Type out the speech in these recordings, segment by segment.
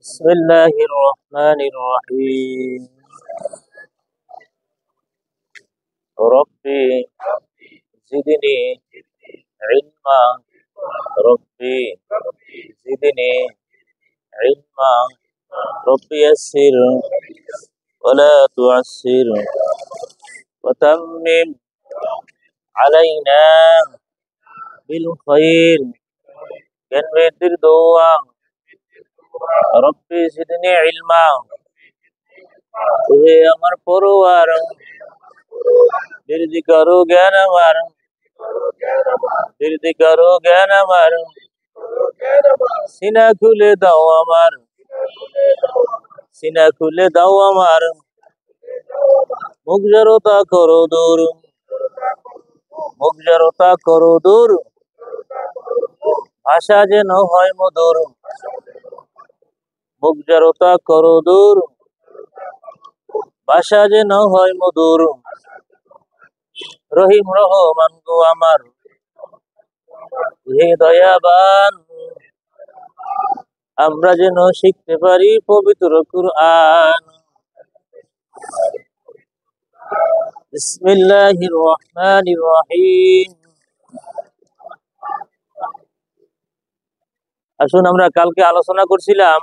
بسم الله الرحمن الرحيم ربي زدني علما ربي زدني علما ربي يسر ولا تعسر وتمم علينا بالخير جنبت الدعاء ربي زدني علما तुझे अमर पुरवार बिरदी करो ज्ञान मार बिरदी करो ज्ञान मार सीना खुले दाओ अमार सीना खुले दाओ अमार मुख जरोता करो दूर मुख जरोता करो दूर भाषा जे न হয় মধুর মুখ জড়তা করো দূর ভাষা যে ন হয় মধুর রহিম রহমান গো আমার হে দয়াবান আমরা যেন শিখতে পারি পবিত্র কুরআন বিসমিল্লাহির রহমানির রহিম আসুন আমরা কালকে আলোচনা করছিলাম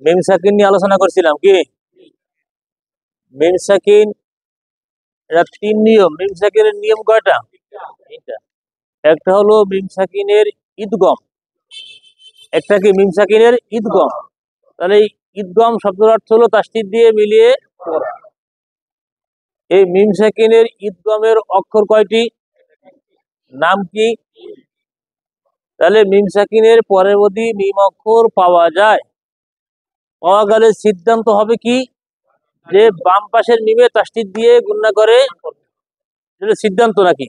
মিম সাকিন নিয়ে আলোচনা করছিলাম কি মিম সাকিন এর তিন নিয়ম মিম সাকিনের নিয়ম কয়টা তিনটা একটা হলো মিম সাকিনের ইদগম একটা কি মিম সাকিনের ইদগম তাহলে ইদগম শব্দের অর্থ হলো তাসদীদ দিয়ে মিলিয়ে পড়া এই মিম সাকিনের ইদগমের অক্ষর কয়টি নাম কি তাহলে মিম সাকিনের পরের যদি মিম অক্ষর পাওয়া যায় পাওয়া গেলে সিদ্ধান্ত হবে কি যে বাম পাশের মিমে তাসদীদ দিয়ে গুণনা করে এটা সিদ্ধান্ত নাকি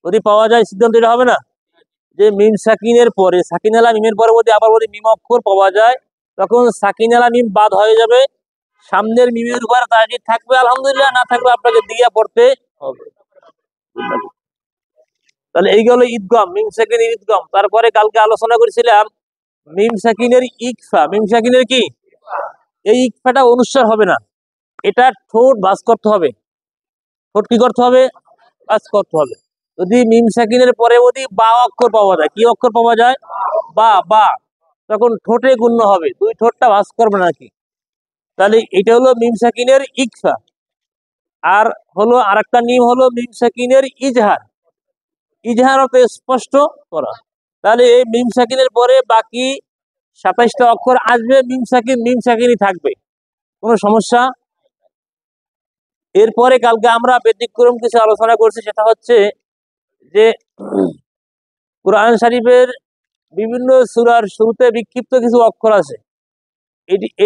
যদি পাওয়া যায় সিদ্ধান্ত এটা হবে না যে মিম সাকিনের পরে সাকিনালা মিমের পরে যদি আবার যদি মিম অক্ষর পাওয়া যায় তখন সাকিনালা মিম বাদ হয়ে যাবে সামনের মিমের উপর তাসদীদ থাকবে আলহামদুলিল্লাহ না থাকবে আপনাকে দিয়ে পড়তে হবে তাহলে এই গেল ঈদগম মিম সাকিনের ঈদগম তারপরে কালকে আলোচনা করেছিলাম মিম সাকিনের ইকফা মিম সাকিনের কি এই ইকফাটা অনুস্বার হবে না এটা ঠোঁট ভাঁজ করতে হবে ঠোঁট কি করতে হবে ভাঁজ করতে হবে যদি মিম সাকিনের পরে যদি বা অক্ষর পাওয়া যায় কি অক্ষর পাওয়া যায় বা বা তখন ঠোঁটে গুণ্য হবে দুই ঠোঁটটা ভাঁজ করবে নাকি তাহলে এটা হলো মিম সাকিনের ইকফা আর হলো আরেকটা নিয়ম হলো মিম সাকিনের ইজহার ইজহার অর্থ স্পষ্ট করা তাহলে এই মিম সাকিনের পরে বাকি ২৭টা অক্ষর আসবে মিম সাকিনই থাকবে কোনো সমস্যা এরপরে কালকে আমরা ব্যতিক্রম কিছু আলোচনা করছি সেটা হচ্ছে যে কোরআন শরীফের বিভিন্ন সূরার শুরুতে বিক্ষিপ্ত কিছু অক্ষর আছে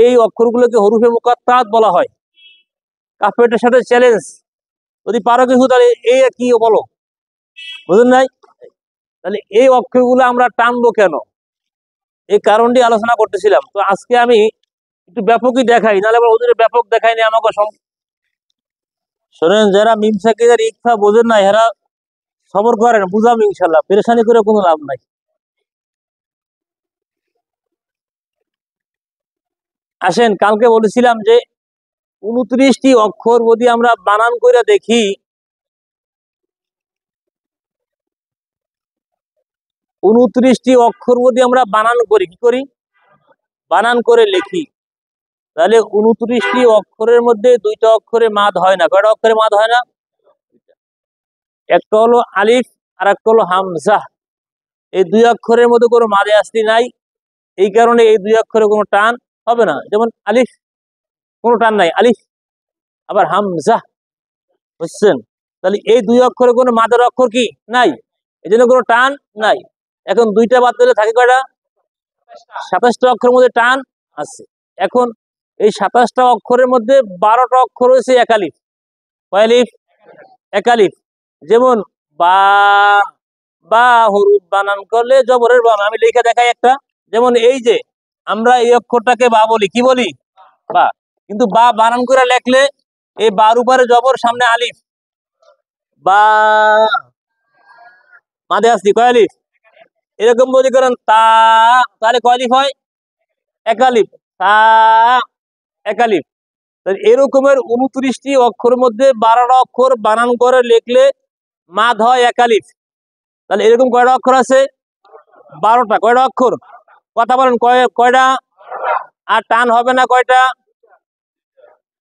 এই অক্ষরগুলোকে হরুফে মুকাত্তাত বলা হয় কাফেরদের সাথে চ্যালেঞ্জ যদি পারো কিছু তাহলে এই কি বলো বুঝুন নাই তাহলে এই অক্ষরগুলো আমরা টানবো কেন এই কারণটি আলোচনা করতেছিলাম তো আজকে আমি একটু ব্যাপকই দেখাই নাহলে আবার ওদের ব্যাপক দেখাইনি আমাকে শোনেন যারা মিম সাকিনের ইকফা বোঝেন না এরা সবর করেন বুঝাবো ইনশাল্লাহ পেরেশানি করে কোনো লাভ নাই আসেন কালকে বলেছিলাম যে ২৯টি অক্ষর যদি আমরা বানান করে দেখি ২৯টি অক্ষর যদি আমরা বানান করি কি করি বানান করে লিখি তাহলে ২৯টি অক্ষরের মধ্যে দুইটা অক্ষরে মাদ হয় না কয়টা অক্ষরে মাদ হয় না একটা হলো আলিফ আর একটা হলো হামজা এই দুই অক্ষরের মধ্যে কোনো মাদে আসলি নাই এই কারণে এই দুই অক্ষরে কোনো টান হবে না যেমন আলিফ কোনো টান নাই আলিফ আবার হামজা বুঝছেন তাহলে এই দুই অক্ষরে কোনো মাদের অক্ষর কি নাই এই জন্য কোনো টান নাই এখন দুইটা বাদ দিলে থাকে কয়টা ২৭টা অক্ষরের মধ্যে টান আছে এখন এই ২৭টা অক্ষরের মধ্যে ১২টা অক্ষর হয়েছে একালিফ কয় আলিফ একালিফ যেমন বা বা হরুফ বানান করলে জবরের বানান আমি লিখে দেখাই একটা যেমন এই যে আমরা এই অক্ষরটাকে বা বলি কি বলি বা কিন্তু বা বানান করে লেখলে এই বার উপরে জবর সামনে আলিফ বা মাঝে আসছি কয় আলিফ এরকম বলি করেন তা তাহলে কয় আলিফ হয় একালিফ, সা একালিফ। এরকমের 29টি অক্ষরের মধ্যে 12টা অক্ষর বানান করে লিখলে মাদ হয় একালিফ। তাহলে এরকম কয়টা অক্ষর আছে? 12টা। কয়টা অক্ষর? কথা বলেন, কয়টা? আর টান হবে না কয়টা?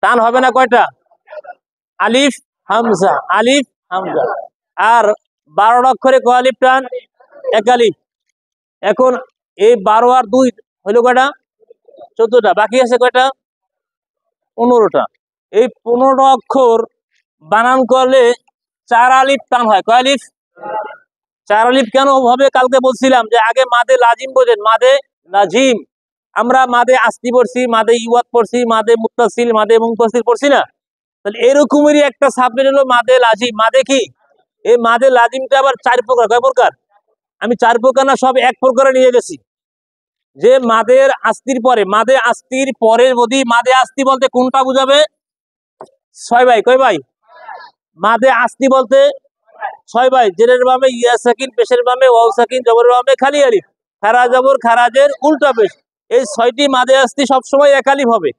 টান হবে না কয়টা? আলিফ হামজা, আলিফ হামজা। আর 12টা অক্ষরে কয় আলিফ টান? একালিফ। এখন এই 12 আর 2 হইলো কয়টা? 14টা। বাকি আছে কয়টা? 15টা। এই 15টা অক্ষর বানান করলে 4 আলিফ টান হয়। কয় আলিফ? 4 আলিফ কেন হবে? কালকে বলছিলাম যে আগে মাদে লাজিম বোঝেন, মাদে লাজিম। আমরা মাদে আসতি পড়ছি, মাদে ইওয়াত পড়ছি, মাদে মুত্তাসিল, মাদে মুনফাসিল পড়ছি না? তাহলে এরকমেরই একটা সাবজেক্ট হলো মাদে লাজিম। মাদে কি? এই মাদে লাজিমটা আবার 4 প্রকার। কয় প্রকার? আমি 4 প্রকার না, সব এক প্রকারে নিয়ে গেছি। যে মাদের আস্তির পরে, মাদে আস্তির পরে যদি মাদে আস্তি বলতে কোনটা বুঝাবে? 6 ভাই। কয় ভাই? মাদে আস্তি বলতে 6 ভাই। জেরের বামে ইয়া সাকিন, পেশের বামে ওয়াও সাকিন, জবরের বামে খালি আলিফ, খারা জবর, খারাজের উল্টা পেশ। এই 6টি মাদে আস্তি সবসময় এক আলিফ হবে।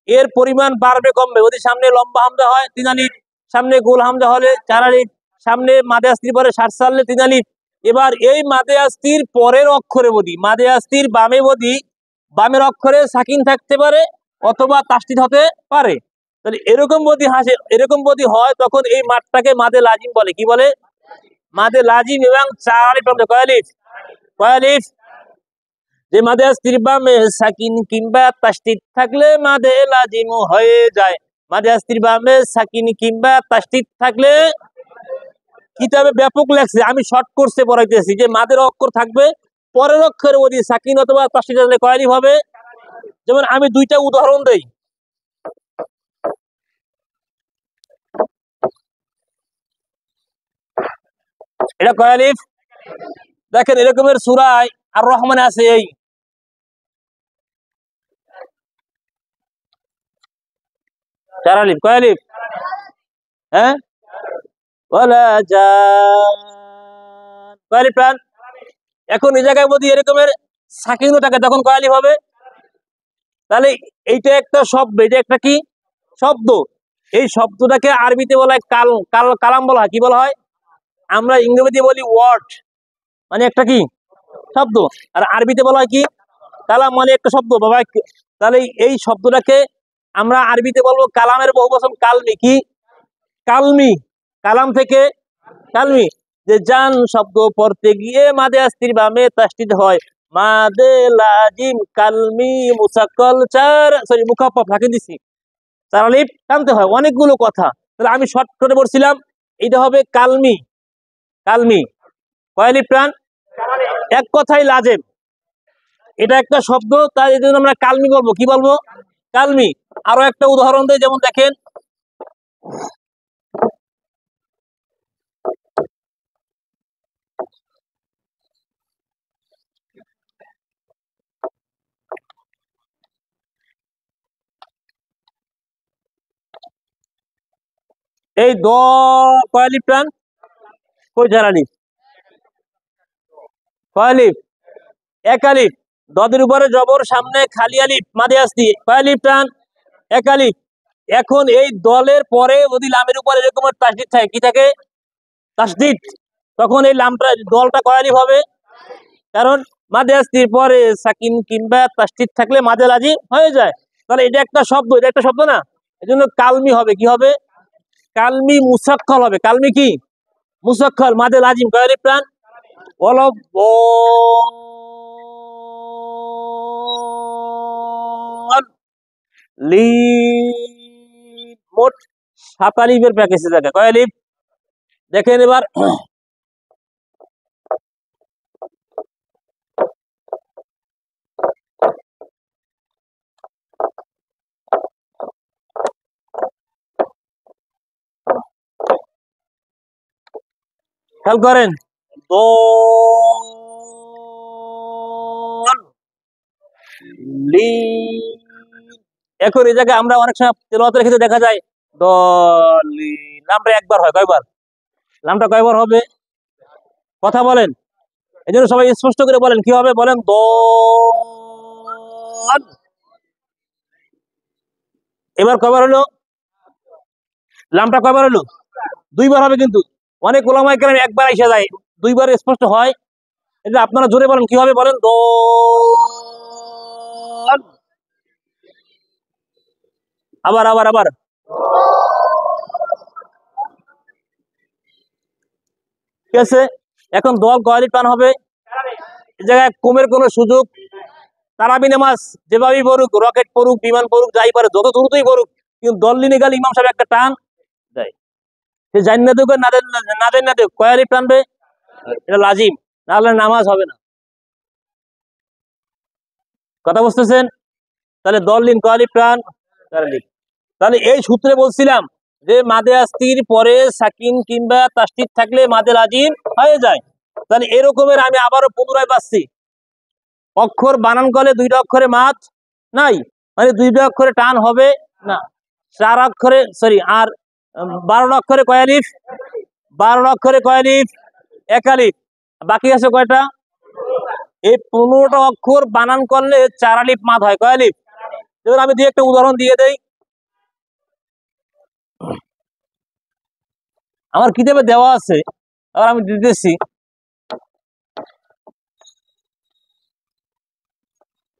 এর পরিমাণ বাড়বে কমবে। যদি সামনে লম্বা হামজা হয় 3 আলিফ, সামনে গোল হামজা হলে 4 আলিফ, সামনে মাদে আস্তির পরে সার সারলে 3 আলিফ। এবার এই মাদে আস্তির পরের অক্ষরে বদি, মাদে আস্তির বামে বদি, বামের অক্ষরে সাকিন থাকতে পারে অথবা তাসদিদ হতে পারে। তাহলে এরকম বদি হাসে, এরকম বদি হয়, তখন এই মাঠটাকে মাদে লাজিম বলে। কি বলে? মাদে লাজিম। এবং 4 আলিফ হবে। কয় আলিফ? কয় আলিফ? যে মাদে আস্তির বামে সাকিন কিংবা তাসদিদ থাকলে মাদে লাজিম হয়ে যায়। মাদে আস্তির বামে সাকিন কিংবা তাসদিদ থাকলে, কিতাবে ব্যাপক লেখছে, আমি শর্ট কোর্সে পড়াইতেছি যে মাদের অক্ষর থাকবে, পরের অক্ষরে ওদি সাকিন অথবা তাসদিদ থাকলে কয় আলিফ হবে? যেমন আমি 2টা উদাহরণ দেই। এটা কয় আলিফ? দেখেন এরকমের সূরায় আর রহমানে আছে এই 4 আলিফ। কয় আলিফ? হ্যাঁ, ওয়ালা জান। কয় আলিফ প্রাণ? এখন এই জায়গায় যদি এরকমের সাকিনও থাকে তখন কয় আলিফ হবে? তাহলে এইটা একটা শব্দ, এটা একটা কি শব্দ? এই শব্দটাকে আরবিতে বলা হয় কালাম বলা হয়। কি বলা হয়? আমরা ইংরেজিতে বলি ওয়ার্ড, মানে একটা কি শব্দ। আর আরবিতে বলা হয় কি? কালাম, মানে একটা শব্দ বাবা। তাহলে এই শব্দটাকে আমরা আরবিতে বলবো কালামের বহুবচন কালমি। কি? কালমি। কালাম থেকে কালমি। যে জান শব্দ পড়তে গিয়ে মাদে আস্তির বামে তাসদিদ হয়, মাদে লাজিম কালমি মুসাক্কাল 4 সরি মুখাফফাফ থাকে দিছি, 4 আলিফ টানতে হয়। অনেকগুলো কথা। তাহলে আমি শর্ট করে বলছিলাম এটা হবে কালমি। কালমি। কয় আলিফ প্রাণ? এক কথাই লাজেম। এটা একটা শব্দ, তাই এই জন্য আমরা কালমি বলবো। কি বলবো? কালমি। আরো একটা উদাহরণ দেই, যেমন দেখেন এই দ কয় আলিফ প্রাণ? কই 4 আলিফ? কয় আলিফ? এক আলিফ। দদের উপরে জবর, সামনে খালি আলিফ, মাদে আস্তি। কয় আলিফ টান? এক আলিফ। এখন এই দলের পরে যদি লামের উপরে এরকম তাসদিদ থাকে, কি থাকে? তাসদিদ। তখন এই লামটা দলটা কয় আলিফ হবে? কারণ মাদে আস্তির পরে সাকিন কিংবা তাসদিদ থাকলে মাদে লাজিম হয়ে যায়। তাহলে এটা একটা শব্দ, এটা একটা শব্দ না? এজন্য কালমি হবে। কি হবে? কালমি মুসাক্কাল হবে। কালমি কি? মুসাক্কাল। মাদে লাজিম। কয় আলিফ প্রাণ? বলো মোট 7 আলিফের প্যাকেজে থাকে। কয় আলিফ? দেখেন এবার খেয়াল করেন। এখন এই জায়গায় আমরা অনেক সময় তেলাওয়াতের ক্ষেত্রে দেখা যায় দলিন, নামটা একবার হয়। কয়বার? নামটা কয়বার হবে? কথা বলেন। এই জন্য সবাই স্পষ্ট করে বলেন। কি হবে? বলেন এবার কয়বার হলো? লামটা কয়বার হলো? দুইবার হবে, কিন্তু অনেক ওলামায়ে কেরাম একবার এসে যায়, দুইবার স্পষ্ট হয়। এটা আপনারা জোরে বলেন, কি হবে বলেন? আবার আবার আবার। ঠিক আছে, এখন দল কয়লি টান হবে? এই জায়গায় কমের কোনো সুযোগ? তারাবি নামাজ যেভাবেই পড়ুক, রকেট পড়ুক, বিমান পড়ুক, যাই পারে, যত দ্রুতই পড়ুক, কিন্তু দল নিয়ে গেলে ইমাম সাহেব একটা টান দেয়। সে জানি না দেখ না দেখ কয়ালি টানবে, এটা লাজিম, নাহলে নামাজ হবে না। কথা বুঝতেছেন? তাহলে দল লিন কয়ালি প্রাণ। তাহলে এই সূত্রে বলছিলাম যে মাদে আস্তির পরে সাকিন কিংবা তাসদিদ থাকলে মাদে লাজিম হয়ে যায়। তাহলে এরকমের আমি আবারও পুনরায় পাচ্ছি, অক্ষর বানান করলে দুইটা অক্ষরে মাদ নাই, মানে দুইটা অক্ষরে টান হবে না। 4 অক্ষরে সরি, আর 12 অক্ষরে কয় আলিফ? 12 অক্ষরে কয় আলিফ? 1 আলিফ। বাকি আছে কয়টা? এই 15টা অক্ষর বানান করলে 4 আলিফ মাদ হয়। কয় আলিফ? এবার আমি দিয়ে একটা উদাহরণ দিয়ে দেই। আমার কিতাবে দেওয়া আছে, আর আমি দিতেছি।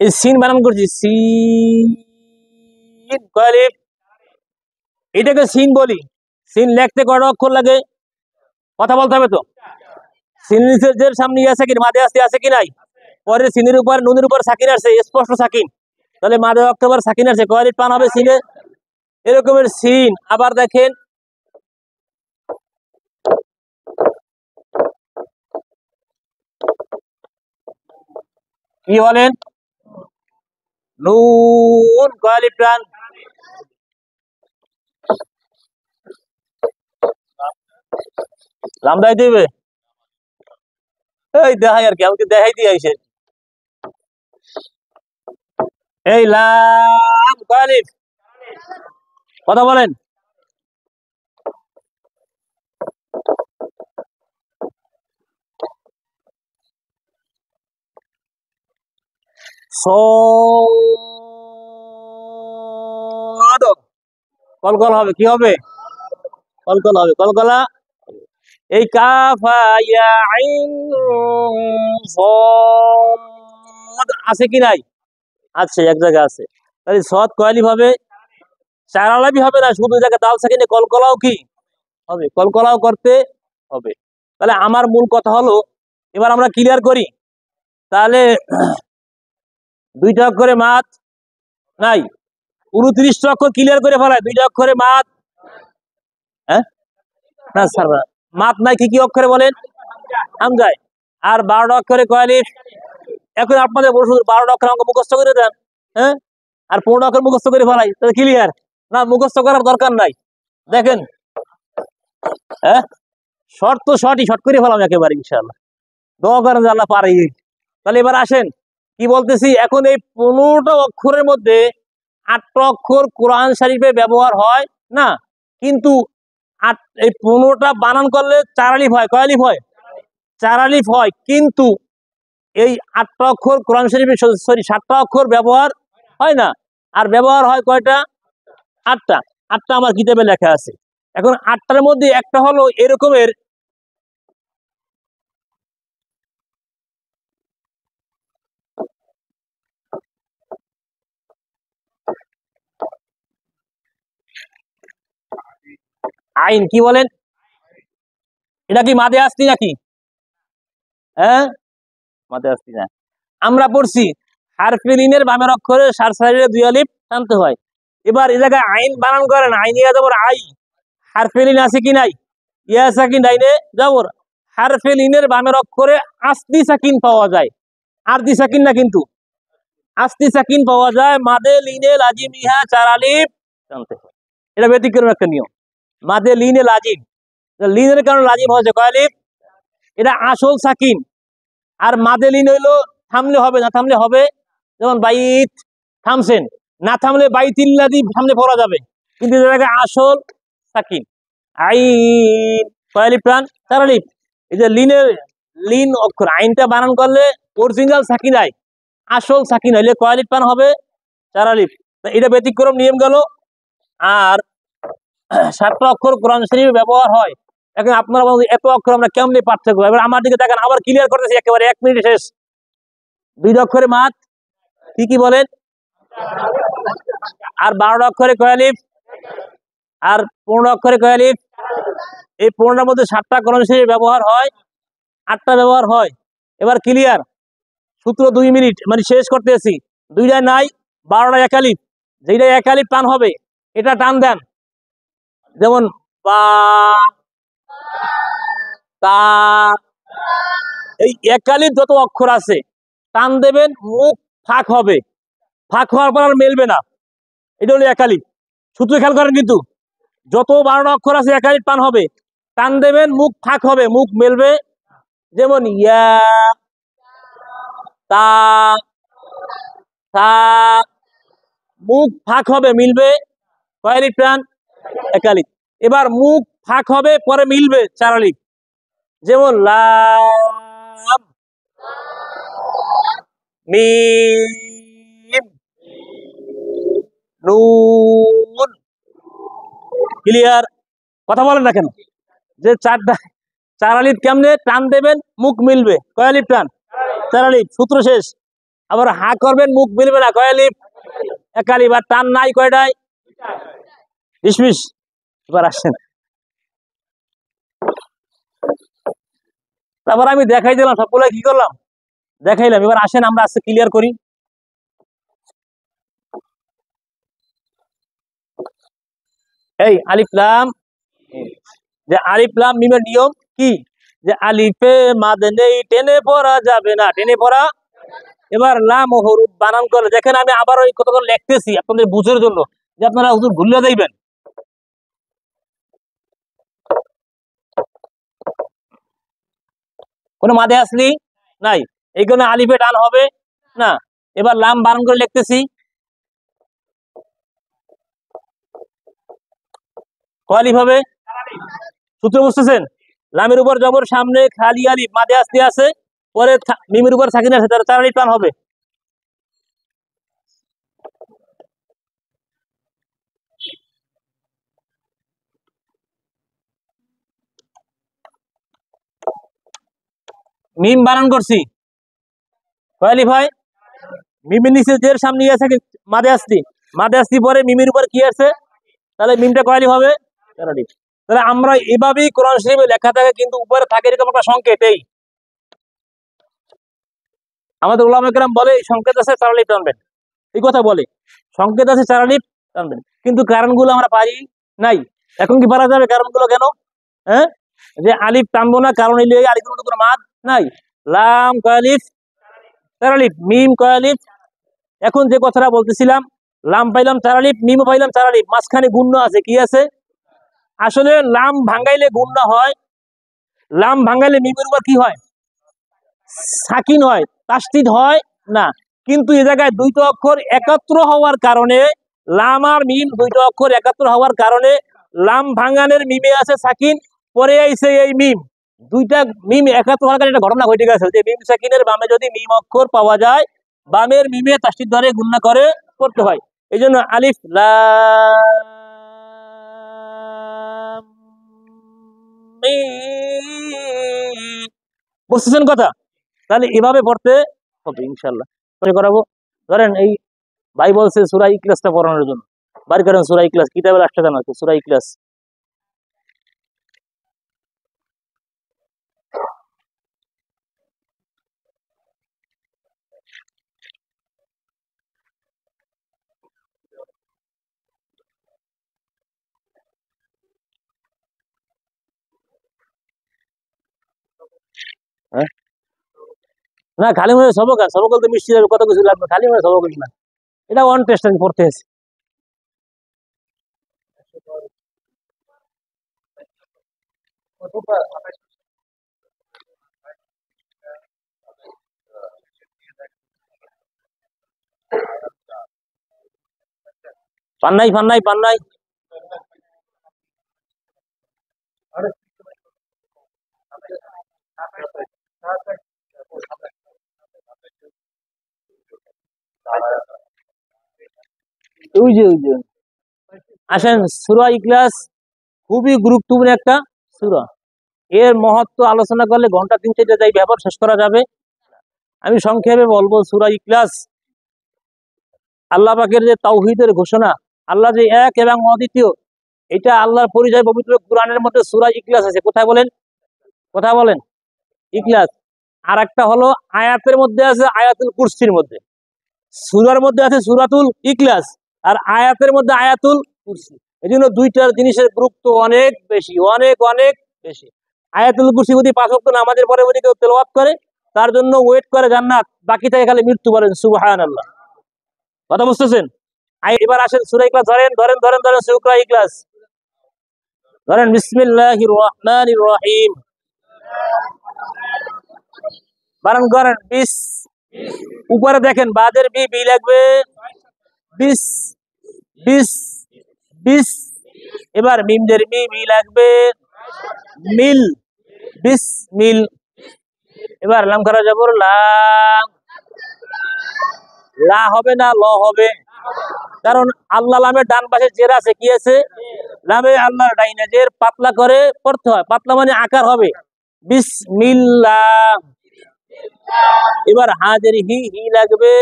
এই সিন বানান করছি, সিন কয় আলিফ? এটাকে সিন বলি। সিন লিখতে কয়টা অক্ষর লাগে? কথা বলতে হবে তো। সিনের সামনে আছে কি মাদে আস্তি আছে কি নাই? পরে সিনের উপর নুনের উপর সাকিন আছে, স্পষ্ট সাকিন, তাহলে মাদে অক্টোবর সাকিন আছে, কয় আলিফ টান হবে সিনে? এরকমের সিন। আবার দেখেন, কি বলেন? নুন কয় আলিফ টান? লাম দেখাই দিবে? এই দেখাই আর কি, আমাকে দেখাই দিয়ে আইসে। এই লাম কয় আলিফ? কথা বলেন। সদ কলকল হবে, কি হবে? কলকল হবে, কলকলা। এই কাফা ইয়া আইন সদ আছে কি নাই? আছে, এক জায়গায় আছে। তাহলে সদ কয় আলিফ হবে? 4 আলিফ হবে না, শুধু জায়গায় দাল সাকিনে কলকলাও কি হবে? কলকলাও করতে হবে। তাহলে আমার মূল কথা হলো, এবার আমরা ক্লিয়ার করি। তাহলে দুইটা অক্ষরে মাদ নাই, 29টা অক্ষর ক্লিয়ার করে ফেলায়, দুইটা অক্ষরে মাদ। হ্যাঁ না স্যার, মাদ নাই, কি কি অক্ষরে বলেন? হামজায়। আর 12টা অক্ষরে কয় আলিফ? এখন আপনাদের বড় শুধু 12টা অক্ষর অঙ্ক মুখস্থ করে দেন, হ্যাঁ, আর 15টা অক্ষর মুখস্থ করে ফেলাই, তাহলে ক্লিয়ার। না, মুখস্থ করার দরকার নাই। দেখেন, হ্যাঁ, শর্ট তো শর্টই, শর্ট করে ফেলাম একেবারে ইনশাআল্লাহ, দোয়া করেন যে আল্লাহ পারে। তাহলে এবার আসেন, কি বলতেছি, এখন এই 15টা অক্ষরের মধ্যে 8টা অক্ষর কোরআন শরীফে ব্যবহার হয় না, কিন্তু এই 15টা বানান করলে 4 আলিফ হয়। কয় আলিফ হয়? 4 আলিফ হয়, কিন্তু এই 8টা অক্ষর কোরআন শরীফে সরি 7টা অক্ষর ব্যবহার হয় না। আর ব্যবহার হয় কয়টা? 8টা। 8টা আমার কিতাবে লেখা আছে। এখন 8টার মধ্যে একটা হলো এরকমের, আইন। কি বলেন? এটা কি মাদে আসতি নাকি? হ্যাঁ, মাদে আসতি না। আমরা পড়ছি হারফে লিনের বামের অক্ষরে সার সাইডে 2 আলিফ টানতে হয়। এবার এই জায়গায় আইন বানান করেন, আইন ইয়া জবর আই, হারফে লিন আছে কি নাই? ইয়া সাকিন ডাইনে জবর। হারফে লিনের বামের অক্ষরে আসতি সাকিন পাওয়া যায়, আরদি সাকিন না, কিন্তু আসতি সাকিন পাওয়া যায়। মাদে লিনে লাজিম ইহা 4 আলিফ টানতে হয়। এটা ব্যতিক্রম একটা নিয়ম। মাদে লিনে লাজিম, লিনের কারণে লাজিম হয়েছে কয় আলিফ? এটা আসল সাকিন। আর মাদে লিন হইলো থামলে হবে, না থামলে হবে। যেমন বাইত, থামছেন, না থামলে বাইতিল্লাদি সামনে পড়া যাবে, কিন্তু এর আগে আসল সাকিন। আইন কয় আলিফ প্রাণ? 4 আলিফ। এই যে লিনের লিন অক্ষর, আইনটা বানান করলে অরিজিনাল সাকিন আয়, আসল সাকিন হইলে কয় আলিফ টান হবে? 4 আলিফ। এটা ব্যতিক্রম নিয়ম গেল। আর 7টা অক্ষর কোরআন শরীফে ব্যবহার হয়। এখন আপনারা বলুন এত অক্ষর আমরা কেমনে পার্থক্য? এবার আমার দিকে দেখেন, আবার ক্লিয়ার করতেছি একেবারে 1 মিনিট শেষ। 2 অক্ষরে মাদ কি কি বলেন? আর 12 অক্ষরে কয় আলিফ? আর 15 অক্ষরে কয় আলিফ? এই 15টার মধ্যে 7টা কোরআন শরীফে ব্যবহার হয়, 8টা ব্যবহার হয়। এবার ক্লিয়ার। সূত্র 2 মিনিট মানে শেষ করতেছি। 2টা নাই, 12টা এক আলিফ। যেটা এক আলিফ টান হবে এটা টান দেন। যেমন বা, তা, এই এক আলিফ যত অক্ষর আছে টান দেবেন, মুখ ফাঁক হবে। ফাঁক হওয়ার পর আর মেলবে না। এটা হলো এক আলিফ। সূত্র খেয়াল করেন কিন্তু, যত 12টা অক্ষর আছে এক আলিফ টান হবে, টান দেবেন, মুখ ফাঁক হবে, মুখ মেলবে। যেমন ইয়া, তা, সা, মুখ ফাঁক হবে, মিলবে। কয় আলিফ টান? এক আলিফ। এবার মুখ ফাঁক হবে, পরে মিলবে 4 আলিফ। যেমন লাম, মিম, নুন। ক্লিয়ার? কথা বলেন না কেন? যে 4 আলিফ কেমনে টান দেবেন, মুখ মিলবে। কয় আলিফ টান? 4 আলিফ। সূত্র শেষ। আবার হা করবেন, মুখ মিলবে না। কয় আলিফ? এক আলিফ। আর টান নাই কয়টায়? ডিসমিস। এবার আসেন, তারপর আমি দেখাই দিলাম সবগুলো কি করলাম, দেখাইলাম। এবার আসেন আমরা আজকে ক্লিয়ার করি। এই আলিফ লাম, যে আলিফ লাম মিমের নিয়ম কি? যে আলিফে মাদ নেই, টেনে পড়া যাবে না, টেনে পড়া। এবার লাম ও হরুফ বানান করে দেখেন। আমি আবার ওই কতগুলো লিখতেছি আপনাদের বুঝার জন্য, যে আপনারা হুজুর ভুলে যাইবেন। কোনো মাদে আসলি নাই, এই কারণে আলিফে টান হবে না। এবার লাম বানান করে লিখতেছি। কয় আলিফ হবে? সূত্র বুঝতেছেন? লামের উপর জবর, সামনে খালি আলিফ, মাদে আসলি আছে, পরে মিমের উপর সাকিন আছে, তার 4 আলিফ টান হবে। মিম বানান করছি, কয় আলিফ হয়? মিমের নিচে জের, সামনে আছে মাদে আসলি, মাদে আসলি পরে মিমের উপর কি আছে, তাহলে মিমটা কয় আলিফ হবে? 4 আলিফ। তাহলে আমরা এভাবেই কোরআন শরীফে লেখা থাকে, কিন্তু উপরে থাকে এরকম একটা সংকেত। এই আমাদের উলামা কেরাম বলে এই সংকেত আছে 4 আলিফ টানবেন, এই কথা বলে সংকেত আছে 4 আলিফ টানবেন, কিন্তু কারণগুলো আমরা পারি নাই। এখন কি পারা যাবে কারণগুলো কেন? হ্যাঁ, যে আলিফ টানবো না কারণ হইলে এই আলিফগুলো কোনো মাদ নাই। লাম কয় আলিফ? 4 আলিফ। মিম কয় আলিফ? এখন যে কথাটা বলতেছিলাম, লাম পাইলাম 4 আলিফ, মিমও পাইলাম 4 আলিফ, মাঝখানে গুণ্য আছে, কি আছে? আসলে লাম ভাঙাইলে গুণ্য হয়, লাম ভাঙাইলে মিমের উপর কি হয়? সাকিন হয়, তাসদিদ হয় না। কিন্তু এই জায়গায় 2টা অক্ষর একাত্র হওয়ার কারণে, লাম আর মিম 2টা অক্ষর একাত্র হওয়ার কারণে লাম ভাঙানের মিমে আছে সাকিন, পরে আইছে এই মিম। 2টা মিম একাত্র হওয়ার কারণে একটা ঘটনা ঘটে গেছে, যে মিম সাকিনের বামে যদি মিম অক্ষর পাওয়া যায়, বামের মিমে তাসদিদ ধরে গুণনা করে পড়তে হয়। এই জন্য আলিফ লাম মিম। বুঝতেছেন কথা? তাহলে এভাবে পড়তে হবে ইনশাল্লাহ। পরে করাবো। ধরেন এই ভাই বলছে সূরা ইখলাসটা পড়ানোর জন্য, বার করেন সূরা ইখলাস, কিতাবের আসতে জানা আছে সূরা ইখলাস। হ্যাঁ, না খালি মনে সবক, আর সবক বলতে মিষ্টি যাবে, কত কিছু লাগবে, খালি মনে সবক না। এটা ওয়ান টেস্ট আমি পড়তে আছি। পান্নাই পান্নাই পান্নাই। ওই যে আসেন, সূরা ইখলাস খুবই গুরুত্বপূর্ণ একটা সূরা। এর মহত্ব আলোচনা করলে ঘন্টা 3-4 যাই ব্যবহার শেষ করা যাবে। আমি সংক্ষেপে বলবো, সূরা ইখলাস আল্লাহ পাকের যে তাওহীদের ঘোষণা, আল্লাহ যে এক এবং অদ্বিতীয়, এটা আল্লাহর পরিচয় পবিত্র কোরআনের মধ্যে সূরা ইখলাস আছে। কোথায় বলেন, কথা বলেন, ইখলাস। আর একটা হলো আয়াতের মধ্যে আছে আয়াতুল কুরসির মধ্যে। সূরার মধ্যে আছে সূরাতুল ইখলাস, আর আয়াতের মধ্যে আয়াতুল কুরসি। এই জন্য দুইটার জিনিসের গুরুত্ব অনেক বেশি, অনেক অনেক বেশি। আয়াতুল কুরসি যদি 5 ওয়াক্ত নামাজের পরে যদি কেউ তেলাওয়াত করে, তার জন্য ওয়েট করে জান্নাত, বাকি থাকে খালি মৃত্যু। বলেন সুবহানাল্লাহ, কথা বুঝতেছেন? এবার আসেন সূরা ইখলাস ধরেন ধরেন ধরেন ধরেন সূরা ইখলাস ধরেন। বিসমিল্লাহির রহমানির রহিম, বানান করেন বিস। উপরে দেখেন বাদের বি, বি লাগবে বিস, বিস, বিস। এবার মিমদের মি, মি লাগবে মিল, বিস মিল। এবার লাম করা যাব লা, লা হবে না ল হবে, কারণ আল্লাহ লামের ডান পাশে জের আছে, কি আছে? লামে আল্লাহর ডাইনে জের পাতলা করে পড়তে হয়, পাতলা মানে আকার হবে বিসমিল্লাহ। এবার হাজের হি, হি লাগবে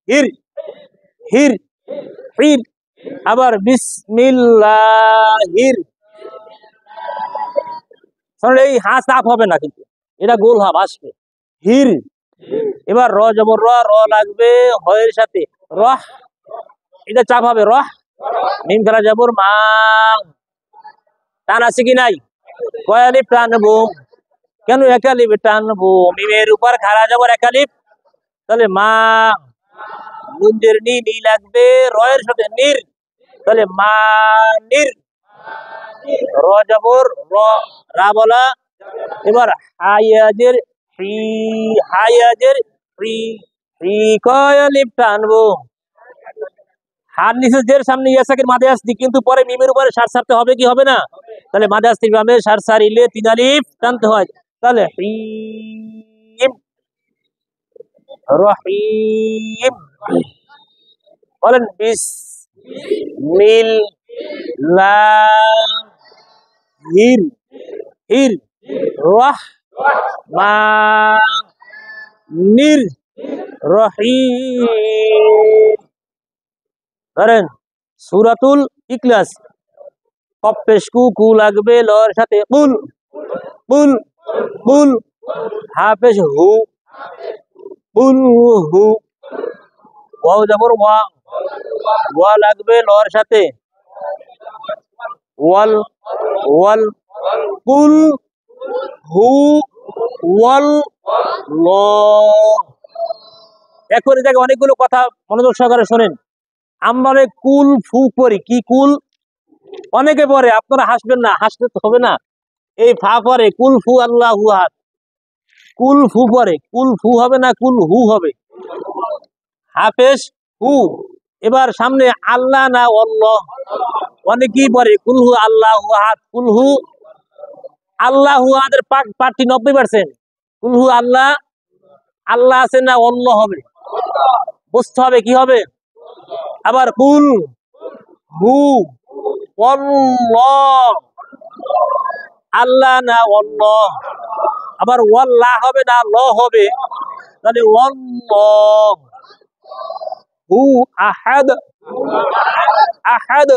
হির, হির, হির। আবার বিসমিল্লাহির, এই হা চাপ হবে না, কিন্তু এটা গোল হাব আসবে, হির। এবার র জবর র, র লাগবে হয়ের সাথে, রহ, এটা চাপ হবে রহ। মিম করা জবর মা, টান আছে কি নাই? কয়ালিপ টানবো, কেন একালিপ টানবো? মিমের উপর খাড়া জবর একালিপ, তাহলে মা। নুনদের নি, নি লাগবে রয়ের সাথে নির, তাহলে মা নির। র জবর র, রা বলা। এবার হায়াজের হি, হায়াজের হি, হি কয়ালিপ টানবো। হার নিচে জের সামনে ইয়াসাকের মাঝে আসছি, কিন্তু পরে মিমের উপরে সার সারতে হবে কি হবে না? তাহলে মাঝে আসতে হবে, সার সারিলে 3 আলিফ টানতে হয়। তাহলে হিম, রহিম। বলেন বিস মিল লা হির, হির রহ মা নির রহিম। ধরেন সূরাতুল ইখলাস, কফ পেশ কু, কু লাগবে লর সাথে কুল, কুল, কুল। হা পেশ হু, কুল হু। ওয়াও জবর ওয়া, ওয়া লাগবে লর সাথে, ওয়াল, ওয়াল। কুল হু ওয়াল ল। এখন এই জায়গায় অনেকগুলো কথা মনোযোগ সহকারে শোনেন। আমরা কুল ফু করি, কি কুল? অনেকে পরে, আপনারা হাসবেন না, হাসতে হবে না। এই ফা পরে কুল ফু আল্লাহু আহাদ, কুল ফু পরে, কুল ফু হবে না, কুল হু হবে, হাফেজ হু। এবার সামনে আল্লাহ না আল্লাহ, অনেকেই পরে কুলহু আল্লাহু আহাদ, কুলহু আল্লাহু আহাদের পার্টি 90%। কুলহু আল্লাহ, আল্লাহ আছে না আল্লাহ হবে, বুঝতে হবে কি হবে। আবার কুল হু আল্লাহ, আল্লাহ না আল্লাহ। আবার ওয়াল্লাহ হবে না ল হবে, তাহলে ওয়াল্লাহ। হু আহাদ, আহাদ।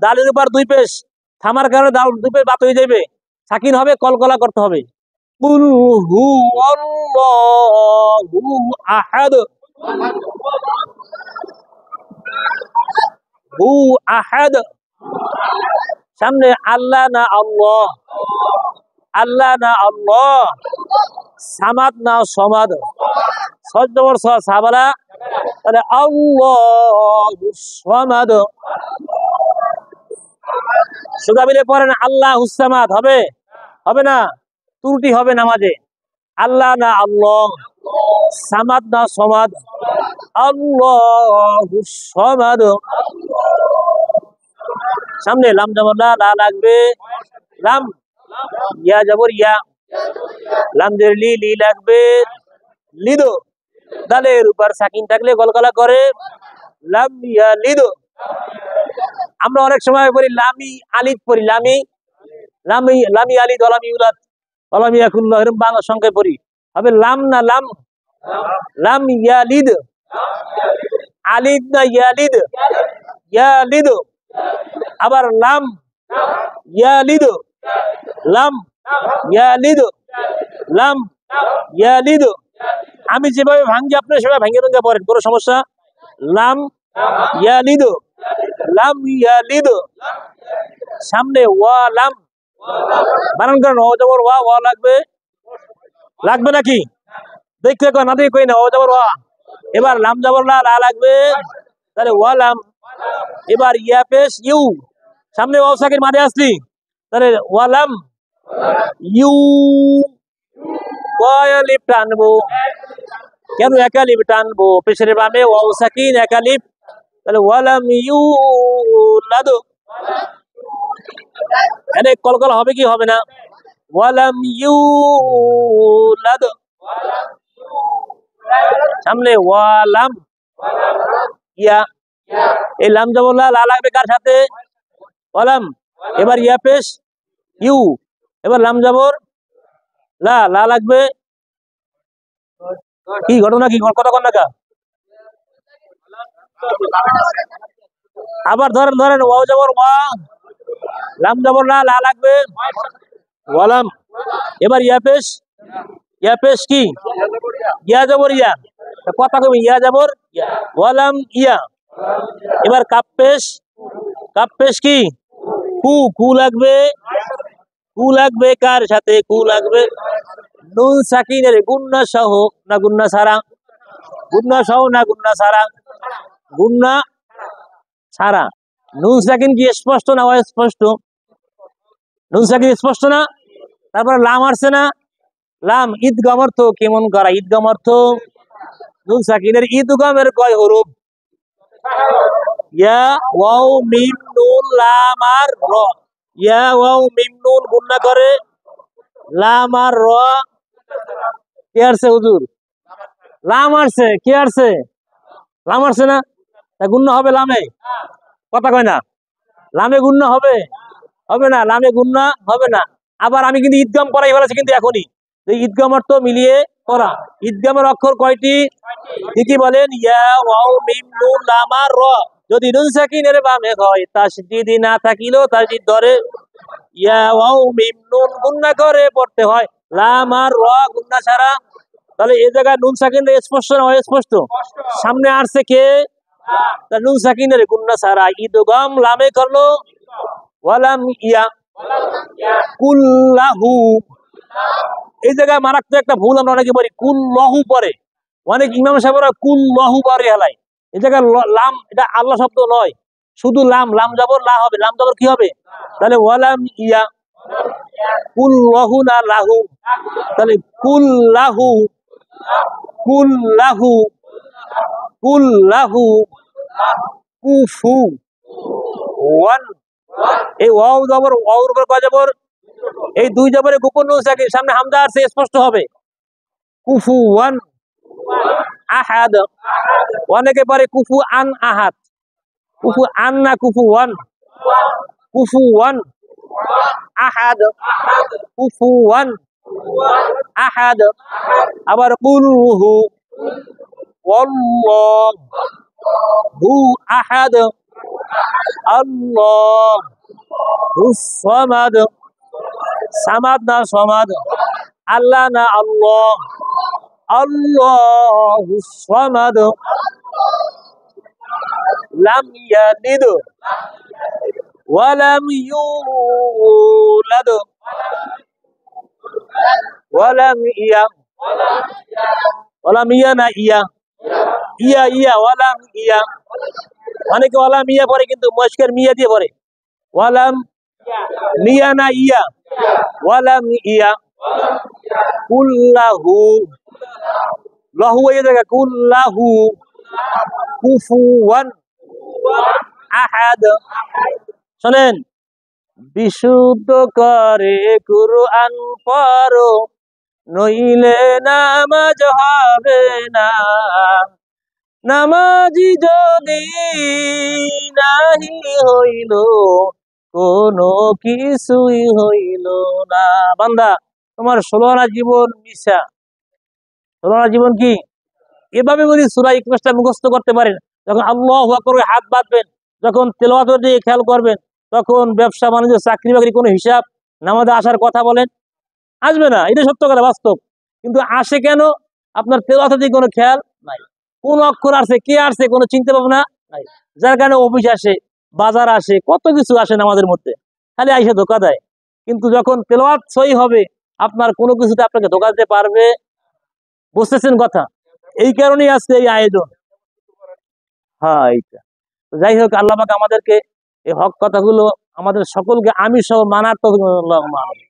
দালের উপর 2 পেশ, থামার কারণে দাল 2 পেশ বাত হয়ে যাবে, সাকিন হবে, কলকলা করতে হবে। কুল হু আল্লাহু আহাদ, হু আহাদ। সামনে আল্লাহ না আল্লাহ, আল্লাহ না আল্লাহ। সামাদ না সমাদ, সজ্জবর সাবালা, তাহলে আল্লাহু সামাদ। সুদা মিলে পড়েন আল্লাহু সামাদ, হবে হবে না? ত্রুটি হবে নামাজে। আল্লাহ না আল্লাহ, সামাদ না সমাদ, আল্লাহু সামাদ। সামনে লাম জবর লা, লা লাগবে লাম, ইয়া জবর ইয়া, লাম জের লি, লি লাগবে লিদো। দালের উপর সাকিন থাকলে কলকলা করে লাম ইয়ালিদ। আমরা অনেক সময় পড়ি লামি আলিদ পড়ি, লামি লামি লামি আলিদ ওয়ালাম ইউলাদ ওয়ালাম ইয়াকুল লাহু, এরকম বাংলা সংখ্যায় পড়ি। হবে লাম না লাম, লাম ইয়ালিদ, আলিদ না ইয়ালিদ, ইয়ালিদ। আবার লাম ইয়ালিদ, লাম ইয়ালিদ, লাম ইয়ালিদ। আমি যেভাবে ভাঙ্গি আপনি সেভাবে ভাঙ্গে ভাঙ্গে পড়েন, কোনো সমস্যা। লাম ইয়ালিদ, লাম ইয়ালিদ। সামনে ওয়া লাম বানান করেন, ও জবর ওয়া, ওয়া লাগবে, লাগবে নাকি দেখতে কয় না, দেখে কই না, ও জবর ওয়া। এবার লাম জবর লা, লা লাগবে, তাহলে ওয়া লাম। এবার ইয়া পেশ ইউ, সামনে ওয়াও সাকিন মাঝে আসলি, তাহলে ওয়া লাম ইউ। কয় লিপ টানবো, কেন একা লিপ টানবো, পেশের বামে ওয়াও সাকিন একা লিপ, তাহলে ওয়া লাম ইউলাদ। এনে কলকলা হবে কি হবে না, ওয়া লাম ইউলাদ। সামনে ওয়া লাম ইয়া, এই লাম জবর লা, লা লাগবে কার সাথে, ওয়া লাম। এবার ইয়া পেশ ইউ, এবার লাম জবর লা, লা লাগবে। কি ঘটনা, কি কথা কন না কা। আবার ধরেন ধরেন ওয়াও জবর ওয়া, লাম জবর লা, লা লাগবে, ওয়ালাম। এবার ইয়া পেশ, ইয়া পেশ কি, ইয়া জবর ইয়া, কথা কবি ইয়া জবর ওয়ালাম ইয়া। এবার কাপ পেশ, কাপ পেশ কি কু, কু লাগবে, কু লাগবে কার সাথে, কু লাগবে নুন সাকিনের গুন্না সহ না গুন্না ছাড়া, গুন্না সহ না গুন্না ছাড়া, গুন্না ছাড়া। নুন সাকিন কি স্পষ্ট না অস্পষ্ট, নুন সাকিন স্পষ্ট না। তারপর লাম আসছে না, লাম ঈদগাম অর্থ কেমন করা, ঈদগাম অর্থ নুন সাকিনের ঈদগামের কয় হরফ, ইয়া ওয়াও মিম নুন লাম আর র। ইয়া ওয়াও মিম নুন গুন্না করে, লাম আর র কে আসছে হুজুর, লাম আসছে, কে আসছে, লাম আসছে না, গুন্না হবে লামে, কথা কয় না, লামে গুন্না হবে, হবে না, লামে গুন্না হবে না। আবার আমি কিন্তু ঈদগাম করাই ফেলেছি কিন্তু এখনই, ঈদগাম অর্থ মিলিয়ে করা। ঈদগামের অক্ষর কয়টি, কি বলেন, ইয়া ওয়াও মিম নুন লাম আর র। যদি নুন সাকিনের বামে হয় তাসদিদ না থাকিলেও তাসদিদ ধরে, ইয়া ওয়াও মিম নুন গুন্না করে পড়তে হয়, লাম আর র গুন্না ছাড়া। তাহলে এই জায়গায় নুন সাকিনের স্পষ্ট না অস্পষ্ট, সামনে আসছে কে, নুন সাকিনের গুন্না ছাড়া ঈদগাম লামে করলো, ওয়ালাম ইয়া কুল্লাহু। এই জায়গায় মারাত্মক একটা ভুল আমরা অনেকে বলি, কুল্লাহু পরে, অনেক ইমাম সাহেবরা কুল্লাহু পরে হেলায়। এই জায়গায় লাম, এটা আল্লাহ শব্দ নয়, শুধু লাম, লাম জবর লা হবে, লাম জবর কি হবে, তাহলে ওয়ালাম ইয়া কুল্লাহু না লাহু, তাহলে কুল্লাহু, কুল্লাহু, কুল্লাহু, কুফু ওয়ান। এই ওয়াও জবর, ওয়াওর উপর কয় জবর, এই দুই জবরে গোপন নুন সাকিন, সামনে হামজা আসছে স্পষ্ট হবে, কুফু ওয়ান আহাদ। অনেকে পারে কুফু আন আহাদ, কুফু আন না কুফু ওয়ান, কুফু ওয়ান আহাদ, কুফু ওয়ান আহাদ। আবার কুলহু আল্লাহু আহাদ, আল্লাহু সামাদ, সামাদ না সমাদ, আল্লাহ না আল্লাহ, আল্লাহু সামাদ। লাম ইয়ালিদ ওয়ালাম ইউলাদ ওয়ালাম ইয়া, ওয়ালাম ইয়া না ইয়া, ইয়া ইয়া ওয়ালাম ইয়া। অনেকে ওয়ালাম ইয়া পরে কিন্তু মুশকিল মিয়া দিয়ে পড়ে, ওয়ালাম মিয়া না ইয়া, ওয়ালাম ইয়া কুল্লাহু, লাহু এই জায়গা কুল্লাহু, কুফুওয়ান আহাদ। শোনেন, বিশুদ্ধ করে কুরআন পড়ো, নইলে নামাজ হবে না, নামাজি যদি নাহি হইল, কোনো কিছুই হইল না। বান্দা, তোমার 16 আনা জীবন মিশা। 16 আনা জীবন কি? এভাবে যদি সূরা ইখলাসটা মুখস্থ করতে পারেন, যখন আল্লাহু আকবার করে হাত বাঁধবেন, যখন তেলাওয়াতের দিকে খেয়াল করবেন, তখন ব্যবসা বাণিজ্য চাকরি বাকরি কোনো হিসাব নামাজে আসার কথা বলেন, আসবে না। এটা সত্য কথা, বাস্তব। কিন্তু আসে কেন? আপনার তেলাওয়াতের দিকে কোনো খেয়াল নাই। কোন অক্ষর আসছে, কে আসছে, কোনো চিন্তা ভাবনা নাই। যার কারণে অফিস আসে, বাজার আসে, কত কিছু আসে নামাজের মধ্যে, খালি আইসা ধোকা দেয়। কিন্তু যখন তেলাওয়াত সহি হবে, আপনার কোনো কিছুতে আপনাকে ধোকা দিতে পারবে। বুঝতেছেন কথা? এই কারণেই আজকে এই আয়োজন। হ্যাঁ, এইটা। তো যাই হোক, আল্লাহ পাক আমাদেরকে এই হক কথাগুলো আমাদের সকলকে আমি সহ মানার তৌফিক দান করুন।